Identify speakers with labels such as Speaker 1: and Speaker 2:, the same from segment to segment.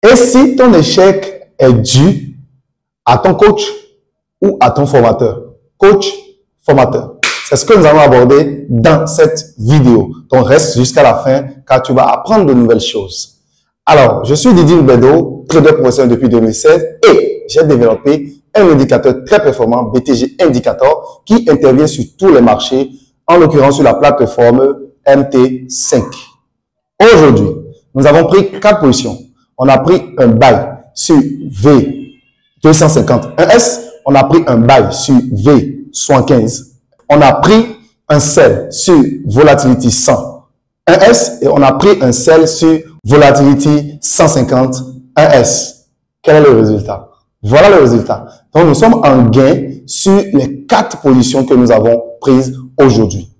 Speaker 1: Et si ton échec est dû à ton coach ou à ton formateur? Coach, formateur. C'est ce que nous allons aborder dans cette vidéo. Donc, reste jusqu'à la fin car tu vas apprendre de nouvelles choses. Alors, je suis Didier Bedo, trader professionnel depuis 2016 et j'ai développé un indicateur très performant, BTG Indicator, qui intervient sur tous les marchés, en l'occurrence sur la plateforme MT5. Aujourd'hui, nous avons pris 4 positions. On a pris un buy sur V251S, on a pris un buy sur V75, on a pris un sell sur Volatility 101S et on a pris un sell sur Volatility 151S. Quel est le résultat? Voilà le résultat. Donc, nous sommes en gain sur les 4 positions que nous avons prises aujourd'hui.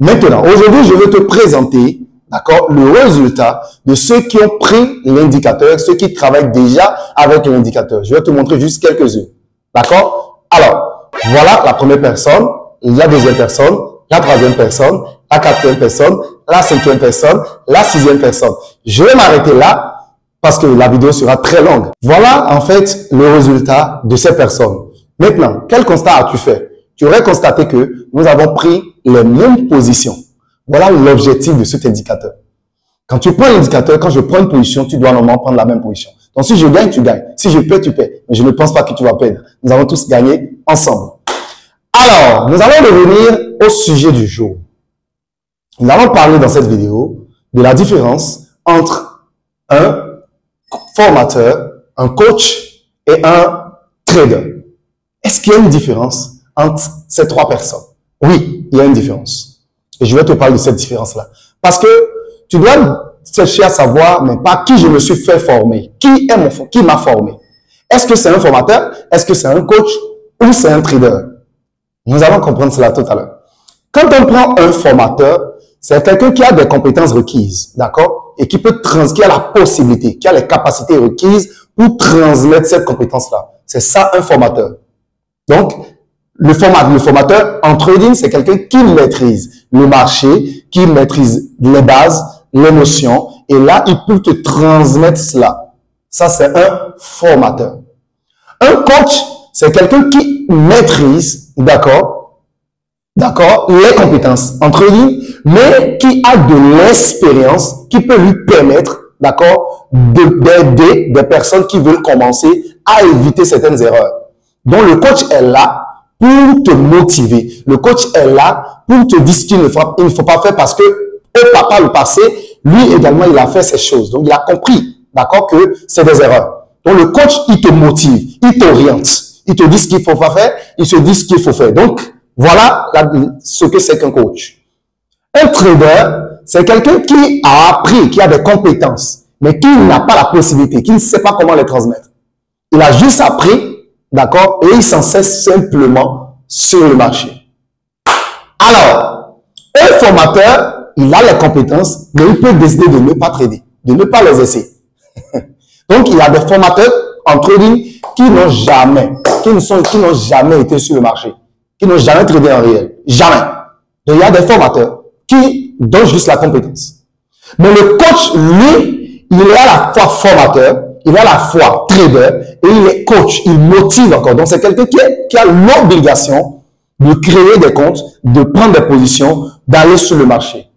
Speaker 1: Maintenant, aujourd'hui, je vais te présenter, d'accord, le résultat de ceux qui ont pris l'indicateur, ceux qui travaillent déjà avec l'indicateur. Je vais te montrer juste quelques-uns. D'accord? Alors, voilà la première personne, la deuxième personne, la troisième personne, la quatrième personne, la cinquième personne, la sixième personne. Je vais m'arrêter là parce que la vidéo sera très longue. Voilà en fait le résultat de ces personnes. Maintenant, quel constat as-tu fait? Tu aurais constaté que nous avons pris les mêmes positions. Voilà l'objectif de cet indicateur. Quand tu prends l'indicateur, quand je prends une position, tu dois normalement prendre la même position. Donc si je gagne, tu gagnes. Si je perds, tu perds. Mais je ne pense pas que tu vas perdre. Nous allons tous gagner ensemble. Alors, nous allons revenir au sujet du jour. Nous allons parler dans cette vidéo de la différence entre un formateur, un coach et un trader. Est-ce qu'il y a une différence entre ces 3 personnes? Oui, il y a une différence. Et je vais te parler de cette différence-là. Parce que tu dois chercher à savoir, mais par qui je me suis fait former. Qui m'a formé? Est-ce que c'est un formateur? Est-ce que c'est un coach? Ou c'est un trader? Nous allons comprendre cela tout à l'heure. Quand on prend un formateur, c'est quelqu'un qui a des compétences requises, d'accord? Et qui a la possibilité, qui a les capacités requises pour transmettre cette compétence-là. C'est ça un formateur. Donc, le formateur en trading, c'est quelqu'un qui maîtrise le marché, qui maîtrise les bases, les notions, et là, il peut te transmettre cela. Ça, c'est un formateur. Un coach, c'est quelqu'un qui maîtrise, d'accord, les compétences en trading, mais qui a de l'expérience qui peut lui permettre, d'accord, d'aider des personnes qui veulent commencer à éviter certaines erreurs. Donc, le coach est là pour te motiver. Le coach est là pour te dire ce qu'il ne faut pas faire parce que par le passé, lui également, il a fait ces choses. Donc, il a compris, d'accord, que c'est des erreurs. Donc, le coach, il te motive, il t'oriente. Il te dit ce qu'il faut pas faire, il se dit ce qu'il faut faire. Donc, voilà ce que c'est qu'un coach. Un trader, c'est quelqu'un qui a appris, qui a des compétences, mais qui n'a pas la possibilité, qui ne sait pas comment les transmettre. Il a juste appris, d'accord, et il s'en sert simplement sur le marché. Alors, un formateur, il a les compétences, mais il peut décider de ne pas trader, de ne pas les essayer. Donc, il y a des formateurs en trading qui n'ont jamais été sur le marché, qui n'ont jamais tradé en réel. Jamais. Donc, il y a des formateurs qui donnent juste la compétence. Mais le coach, lui, il est à la fois formateur, il est à la fois trader et il est coach. Il motive encore. Donc, c'est quelqu'un qui a l'obligation de créer des comptes, de prendre des positions, d'aller sur le marché.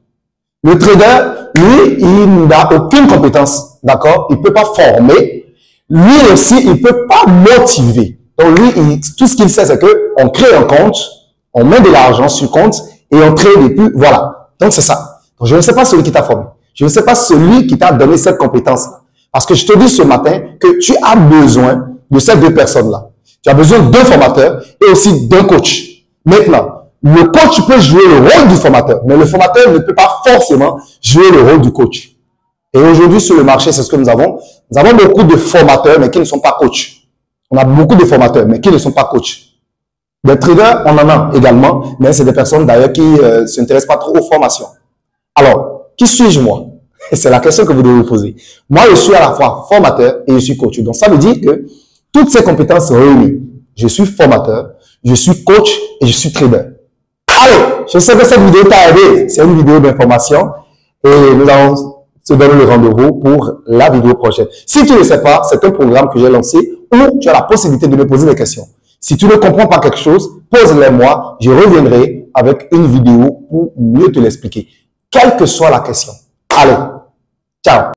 Speaker 1: Le trader, lui, il n'a aucune compétence. D'accord? Il ne peut pas former. Lui aussi, il ne peut pas motiver. Donc, lui, tout ce qu'il sait, c'est qu'on crée un compte, on met de l'argent sur le compte et on crée des pubs. Voilà. Donc, c'est ça. Donc, je ne sais pas celui qui t'a formé. Je ne sais pas celui qui t'a donné cette compétence-là. Parce que je te dis ce matin que tu as besoin de ces 2 personnes-là. Tu as besoin d'un formateur et aussi d'un coach. Maintenant, le coach peut jouer le rôle du formateur, mais le formateur ne peut pas forcément jouer le rôle du coach. Et aujourd'hui, sur le marché, c'est ce que nous avons. Nous avons beaucoup de formateurs, mais qui ne sont pas coachs. On a beaucoup de formateurs, mais qui ne sont pas coachs. Des traders, on en a également, mais c'est des personnes d'ailleurs qui ne s'intéressent pas trop aux formations. Alors, qui suis-je moi? C'est la question que vous devez vous poser. Moi, je suis à la fois formateur et je suis coach. Donc, ça veut dire que toutes ces compétences réunies, je suis formateur, je suis coach et je suis trader. Allez, je sais que cette vidéo t'a aidé. C'est une vidéo d'information et nous allons te donne le rendez-vous pour la vidéo prochaine. Si tu ne sais pas, c'est un programme que j'ai lancé où tu as la possibilité de me poser des questions. Si tu ne comprends pas quelque chose, pose-les-moi. Je reviendrai avec une vidéo pour mieux te l'expliquer. Quelle que soit la question. Allez, ciao.